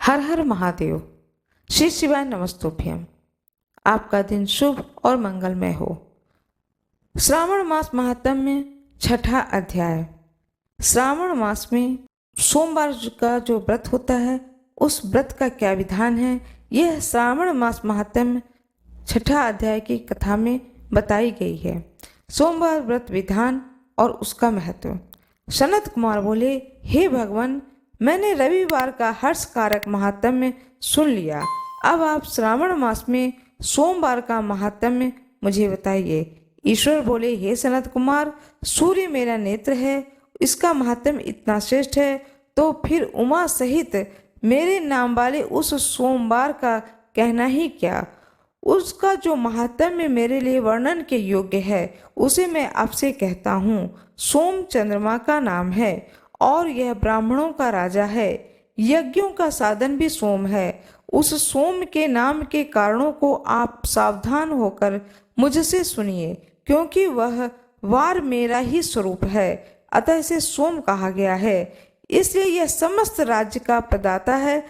हर हर महादेव। श्री शिवाय नमस्तुभ्यम। आपका दिन शुभ और मंगलमय हो। श्रावण मास महात्म्य छठा अध्याय। श्रावण मास में सोमवार का जो व्रत होता है उस व्रत का क्या विधान है, यह श्रावण मास महात्म्य छठा अध्याय की कथा में बताई गई है। सोमवार व्रत विधान और उसका महत्व। सनत कुमार बोले, हे भगवान, मैंने रविवार का हर्ष कारक महात्म्य सुन लिया। अब आप श्रावण मास में सोमवार का महात्म्य मुझे बताइए। ईश्वर बोले, हे सनत कुमार, सूर्य मेरा नेत्र है, इसका महात्म्य इतना श्रेष्ठ है, तो फिर उमा सहित मेरे नाम वाले उस सोमवार का कहना ही क्या। उसका जो महात्म्य मेरे लिए वर्णन के योग्य है उसे मैं आपसे कहता हूँ। सोम चंद्रमा का नाम है और यह ब्राह्मणों का राजा है। यज्ञों का साधन भी सोम है। उस सोम के नाम के कारणों को आप सावधान होकर मुझसे सुनिए, क्योंकि वह वार मेरा ही स्वरूप है, अतः इसे सोम कहा गया है। इसलिए यह समस्त राज्य का प्रदाता है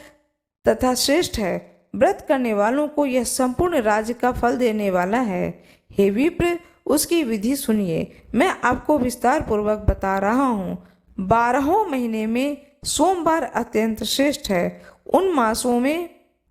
तथा श्रेष्ठ है। व्रत करने वालों को यह संपूर्ण राज्य का फल देने वाला है। हे विप्र, उसकी विधि सुनिए। मैं आपको विस्तार पूर्वक बता रहा हूँ। 12 महीने में सोमवार अत्यंत श्रेष्ठ है। उन मासों में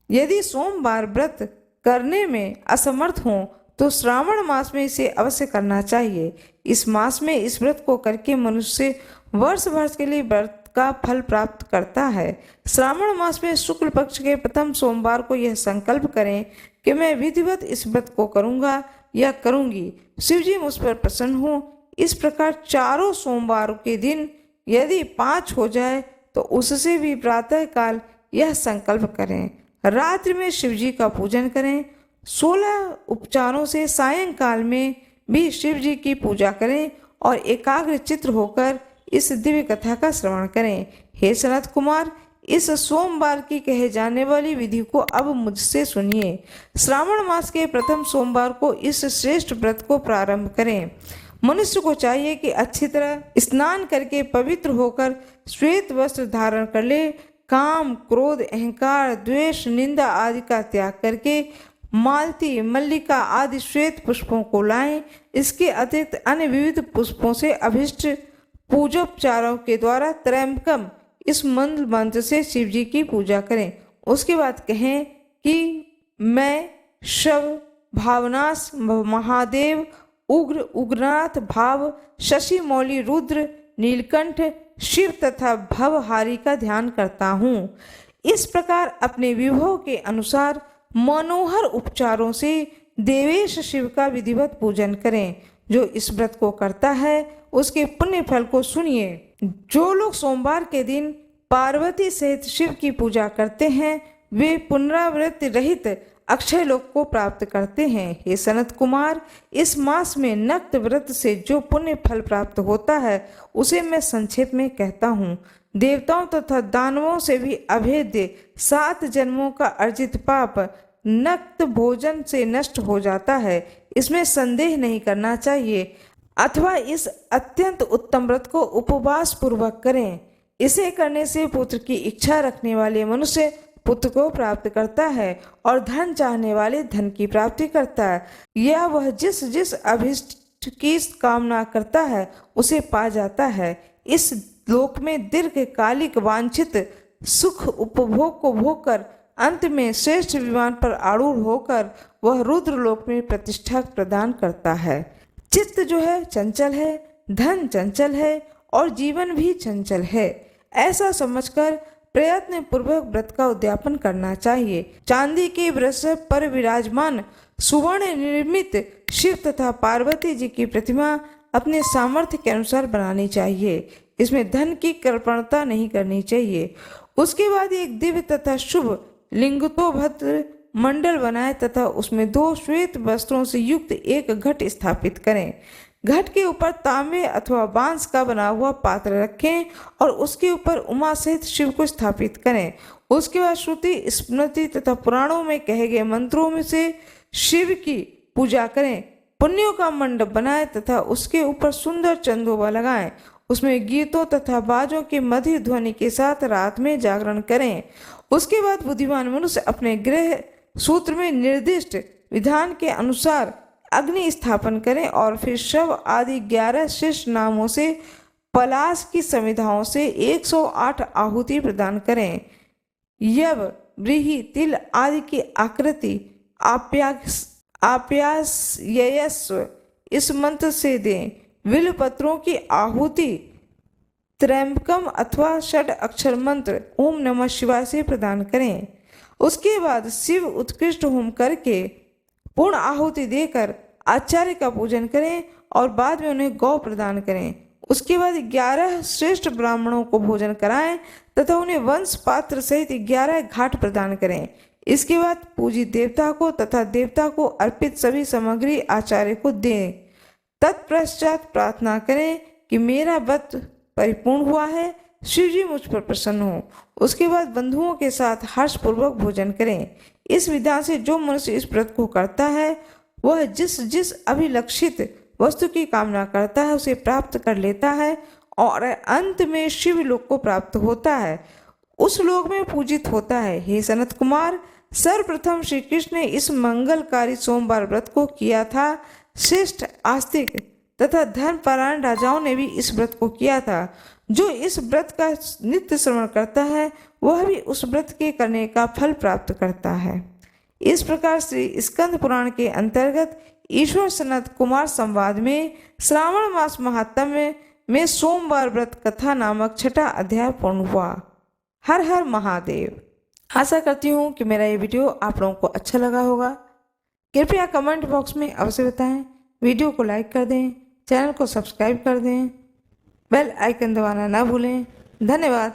यदि सोमवार व्रत करने में असमर्थ हों तो श्रावण मास में इसे अवश्य करना चाहिए। इस मास में इस व्रत को करके मनुष्य वर्ष भर के लिए व्रत का फल प्राप्त करता है। श्रावण मास में शुक्ल पक्ष के प्रथम सोमवार को यह संकल्प करें कि मैं विधिवत इस व्रत को करूंगा या करूंगी। शिवजी मुझ पर प्रसन्न हो। इस प्रकार चारों सोमवार के दिन यदि 5 हो जाए तो उससे भी प्रातः काल यह संकल्प करें। रात्रि में शिवजी का पूजन करें। 16 उपचारों से सायंकाल में भी शिवजी की पूजा करें और एकाग्र चित्त होकर इस दिव्य कथा का श्रवण करें। हे सनत कुमार, इस सोमवार की कहे जाने वाली विधि को अब मुझसे सुनिए। श्रावण मास के प्रथम सोमवार को इस श्रेष्ठ व्रत को प्रारंभ करें। मनुष्य को चाहिए कि अच्छी तरह स्नान करके पवित्र होकर श्वेत वस्त्र धारण कर ले। काम, क्रोध, अहंकार, द्वेष, निंदा आदि का त्याग करके मालती, मल्लिका आदि श्वेत पुष्पों को लाएं। इसके अतिरिक्त अन्य विविध पुष्पों से अभिष्ट पूजोपचारों के द्वारा त्रयंबकम इस मंत्र से शिव जी की पूजा करें। उसके बाद कहें कि मैं शव, भावनाश, महादेव, उग्र, उग्रनाथ, भाव, शशि मौली, रुद्र, नीलकंठ, शिव तथा भवहारी का ध्यान करता हूँ। इस प्रकार अपने विभव के अनुसार मनोहर उपचारों से देवेश शिव का विधिवत पूजन करें। जो इस व्रत को करता है उसके पुण्य फल को सुनिए। जो लोग सोमवार के दिन पार्वती सहित शिव की पूजा करते हैं वे पुनरावृत्ति रहित अक्षय लोक को प्राप्त करते हैं। हे सनत कुमार, इस मास में नक्त व्रत से जो पुण्य फल प्राप्त होता है उसे मैं संक्षेप में कहता हूँ। देवताओं तथा दानवों से भी अभेद्य 7 जन्मों का अर्जित पाप नक्त भोजन से नष्ट हो जाता है, इसमें संदेह नहीं करना चाहिए। अथवा इस अत्यंत उत्तम व्रत को उपवास पूर्वक करें। इसे करने से पुत्र की इच्छा रखने वाले मनुष्य पुत्र को प्राप्त करता है और धन चाहने वाले धन की प्राप्ति करता है। यह वह जिस जिस अभिष्ट की कामना करता है उसे पा जाता है। इस लोक में दीर्घकालिक वांछित सुख उपभोग को भोग कर अंत में श्रेष्ठ विमान पर आरूढ़ होकर वह रुद्र लोक में प्रतिष्ठा प्रदान करता है। चित्त जो है चंचल है, धन चंचल है और जीवन भी चंचल है, ऐसा समझकर प्रयत्न पूर्वक व्रत का उद्यापन करना चाहिए। चांदी के वृषभ पर विराजमान सुवर्ण निर्मित शिव तथा पार्वती जी की प्रतिमा अपने सामर्थ्य के अनुसार बनानी चाहिए। इसमें धन की कृपणता नहीं करनी चाहिए। उसके बाद एक दिव्य तथा शुभ लिंगतोभद्र मंडल बनाए तथा उसमें 2 श्वेत वस्त्रों से युक्त एक घट स्थापित करें। घट के ऊपर तांबे अथवा बांस का बना हुआ पात्र रखें और उसके ऊपर उमा सहित शिव को स्थापित करें। उसके बाद श्रुति, स्मृति तथा पुराणों में कहे गए मंत्रों में से शिव की पूजा करें। पुण्यों का मंडप बनाएं तथा उसके ऊपर सुंदर चंदोबा लगाएं। उसमें गीतों तथा बाजों के मधुर ध्वनि के साथ रात में जागरण करें। उसके बाद बुद्धिमान मनुष्य अपने गृह सूत्र में निर्दिष्ट विधान के अनुसार अग्नि स्थापन करें और फिर शव आदि 11 शिष्ट नामों से पलाश की संविधाओं से 108 आहुति प्रदान करें। यव, व्रीहि, तिल आदि की आकृति आप्यायस्व इस मंत्र से दें। विल्व पत्रों की आहुति त्रयंबकम अथवा षड अक्षर मंत्र ओम नमः शिवाय से प्रदान करें। उसके बाद शिव उत्कृष्ट होम करके पूर्ण आहुति देकर आचार्य का पूजन करें और बाद में उन्हें गौ प्रदान करें। उसके बाद 11 श्रेष्ठ ब्राह्मणों को भोजन कराएं तथा उन्हें वंश पात्र सहित 11 घाट प्रदान करें। इसके बाद पूजित देवता को तथा देवता को अर्पित सभी सामग्री आचार्य को दें। तत्पश्चात प्रार्थना करें कि मेरा व्रत परिपूर्ण हुआ है, शिव जी मुझ पर प्रसन्न हो। उसके बाद बंधुओं के साथ हर्षपूर्वक भोजन करें। इस विधान से जो मनुष्य इस व्रत को करता है वह जिस जिस अभिलक्षित वस्तु की कामना करता है उसे प्राप्त कर लेता है और अंत में शिव लोक को प्राप्त होता है, उस लोक में पूजित होता है। हे सनत कुमार, सर्वप्रथम श्री कृष्ण ने इस मंगलकारी सोमवार व्रत को किया था। श्रेष्ठ आस्तिक तथा धर्मपरायण राजाओं ने भी इस व्रत को किया था। जो इस व्रत का नित्य श्रवण करता है वह भी उस व्रत के करने का फल प्राप्त करता है। इस प्रकार श्री स्कंद पुराण के अंतर्गत ईश्वर सनत कुमार संवाद में श्रावण मास महात्म्य में सोमवार व्रत कथा नामक 6वां अध्याय पूर्ण हुआ। हर हर महादेव। आशा करती हूँ कि मेरा ये वीडियो आप लोगों को अच्छा लगा होगा। कृपया कमेंट बॉक्स में अवश्य बताएं, वीडियो को लाइक कर दें, चैनल को सब्सक्राइब कर दें, बेल आइकन दबाना ना भूलें। धन्यवाद।